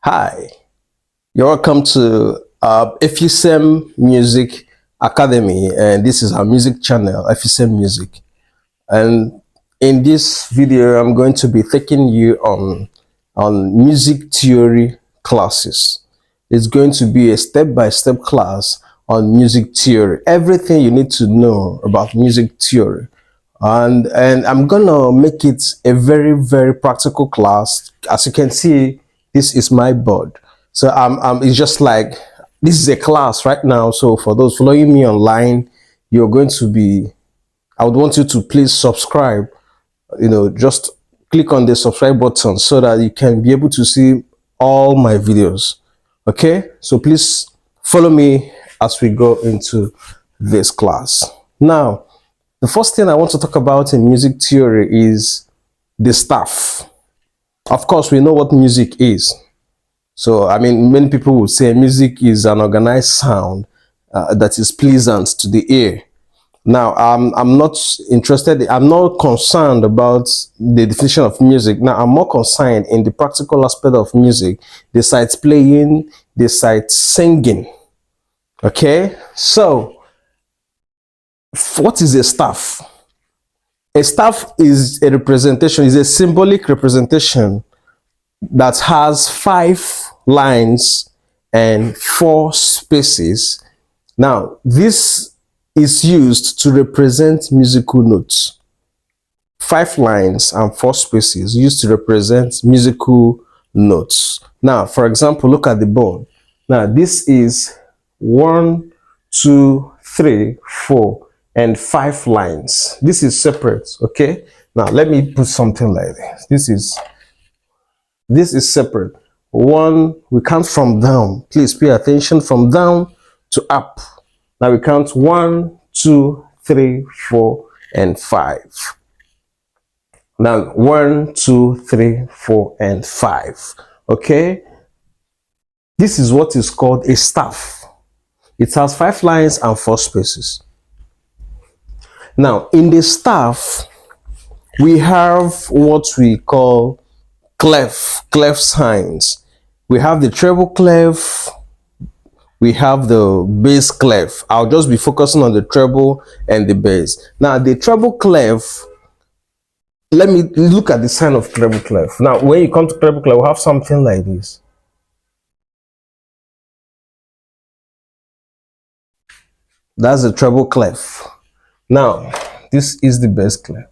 Hi, you're welcome to FUSEM Music Academy, and this is our music channel, FUSEM Music. And in this video, I'm going to be taking you on music theory classes. It's going to be a step-by-step class on music theory, everything you need to know about music theory. And I'm gonna make it a very practical class. As you can see, this is my board. So it's just like this is a class right now. So for those following me online, you're going to be, I would want you to please subscribe. Just click on the subscribe button so that you can be able to see all my videos. Okay, so please follow me as we go into this class. Now, the first thing I want to talk about in music theory is the staff. Of course, we know what music is. So, I mean, many people would say music is an organized sound that is pleasant to the ear. Now, I'm not interested, I'm not concerned about the definition of music. Now, I'm more concerned in the practical aspect of music, the sides playing, the sides singing. Okay, so what is a staff? A staff is a representation, is a symbolic representation that has 5 lines and 4 spaces. Now, this is used to represent musical notes. 5 lines and 4 spaces used to represent musical notes. Now, for example, look at the board. Now, this is 1, 2, 3, 4, and 5 lines. This is separate, okay? Now, let me put something like this. This is separate. 1, we count from down. Please pay attention, from down to up. Now we count 1, 2, 3, 4, and 5. Now 1, 2, 3, 4, and 5. Okay? This is what is called a staff. It has 5 lines and 4 spaces. Now, in the staff, we have what we call clef signs. We have the treble clef, we have the bass clef. I'll just be focusing on the treble and the bass. Now, the treble clef, let me look at the sign of treble clef. Now, when you come to treble clef, we have something like this. That's the treble clef. Now, this is the bass clef.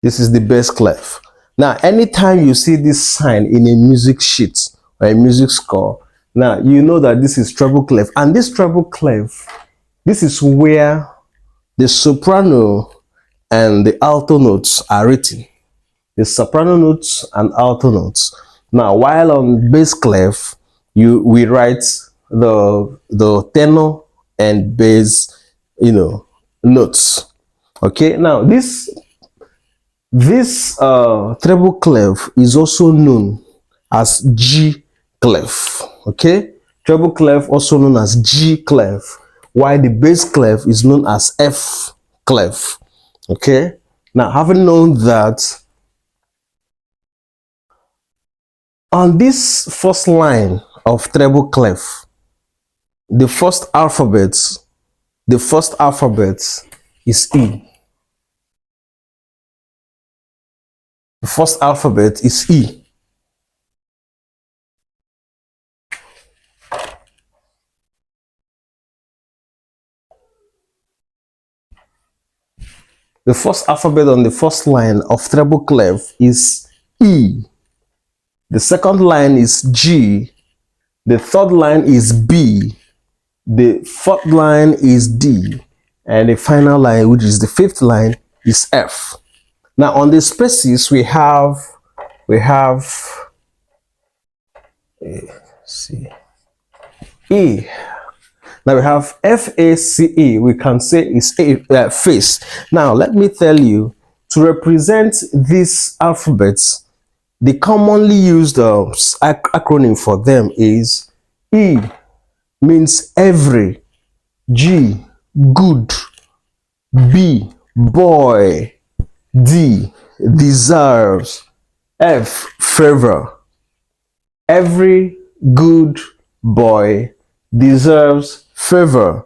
This is the bass clef. Now, anytime you see this sign in a music sheet or a music score, now you know that this is treble clef. And this treble clef, this is where the soprano and the alto notes are written. The soprano notes and alto notes. Now, while on bass clef, we write the tenor and bass, notes. Okay. Now, this treble clef is also known as G clef. Okay, treble clef also known as G clef, while the bass clef is known as F clef. Okay, now having known that, on this first line of treble clef, the first alphabet is E. The first alphabet is E. The first alphabet on the first line of treble clef is E. The second line is G. The third line is B. The fourth line is D. And the final line, which is the 5th line, is F. Now on the spaces we have E. Now we have F-A-C-E. We can say it's face. Now let me tell you, to represent these alphabets, the commonly used acronym for them is E means every, G good, B boy, D deserves. F, favor. Every good boy deserves favor.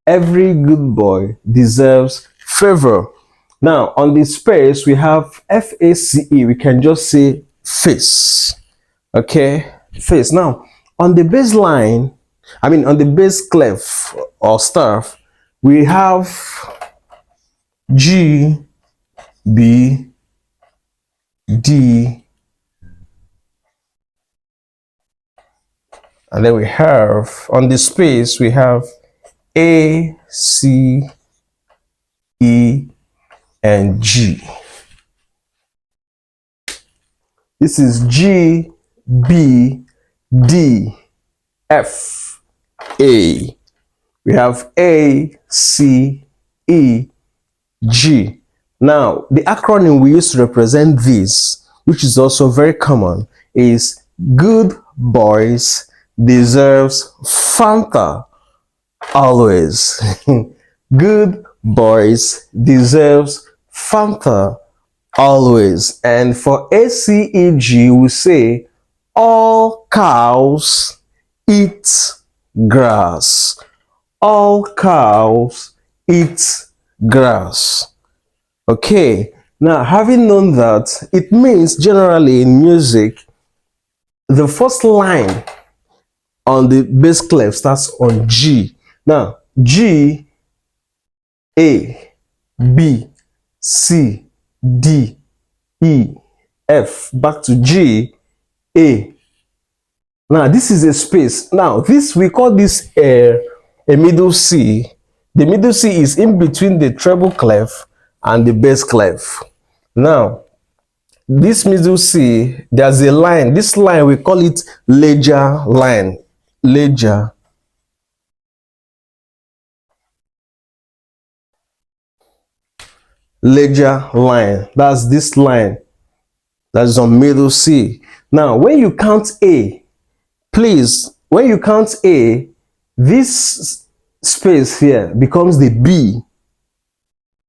Every good boy deserves favor. Now, on the space, we have F-A-C-E. We can just say face. Okay, face. Now, on the baseline, on the bass clef or staff, we have G, B, D, and then we have, on the space, we have A, C, E, and G. This is G, B, D, F, A. We have A, C, E, G. Now, the acronym we use to represent this, which is also very common, is Good Boys Deserves Fanta Always. Good Boys Deserves Fanta Always. And for ACEG, we say all cows eat grass. All cows eat grass. Okay, now having known that, it means generally in music, the first line on the bass clef starts on G. Now, G, A, B, C, D, E, F, back to G, A. Now, this is a space. Now, this, we call this a middle C. The middle C is in between the treble clef and the bass clef. Now, this middle C, there's a line. This line, we call it ledger line. Ledger. Ledger line. That's this line. That's on middle C. Now, when you count A, please, when you count A, this space here becomes the B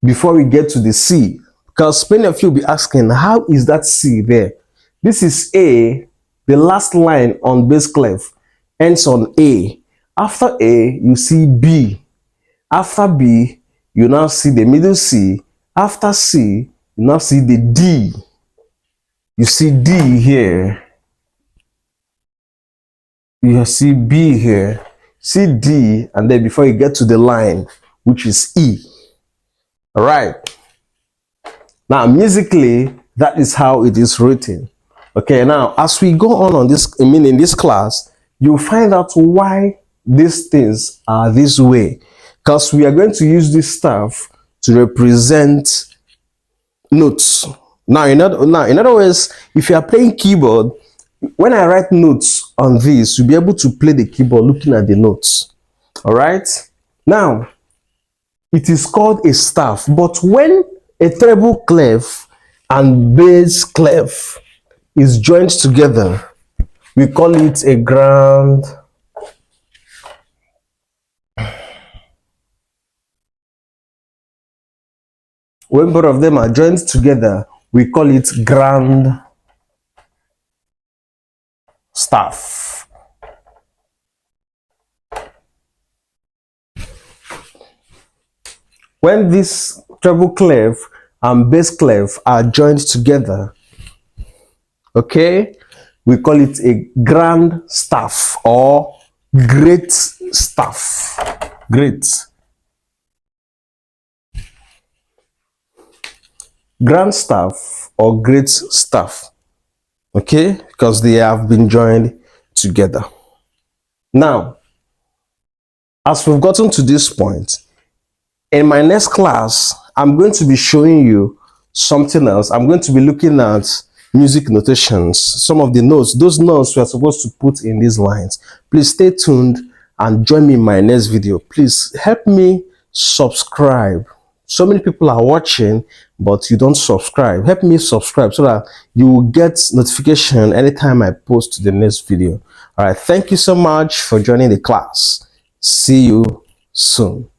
before we get to the C. Because many of you will be asking, how is that C there? This is A, the last line on bass clef ends on A. After A, you see B. After B, you now see the middle C. After C, you now see the D. You see D here. You see B here. See D, and then before you get to the line, which is E. All right. Now, musically, that is how it is written. Okay, now, as we go on this, in this class, you'll find out why these things are this way. Because we are going to use this stuff to represent notes. Now, in other words, if you are playing keyboard, when I write notes on this, you'll be able to play the keyboard looking at the notes. All right? Now, it is called a staff, but when a treble clef and bass clef is joined together, we call it a grand when both of them are joined together, we call it grand staff. When this treble clef and bass clef are joined together, okay, we call it a grand staff or great staff. Great. Grand staff or great staff. Okay, because they have been joined together. Now, as we've gotten to this point, in my next class, I'm going to be showing you something else. I'm going to be looking at music notations, some of the notes, those notes we are supposed to put in these lines. Please stay tuned and join me in my next video. Please help me subscribe. So many people are watching, but you don't subscribe. Help me subscribe so that you will get notification anytime I post the next video. All right, thank you so much for joining the class. See you soon.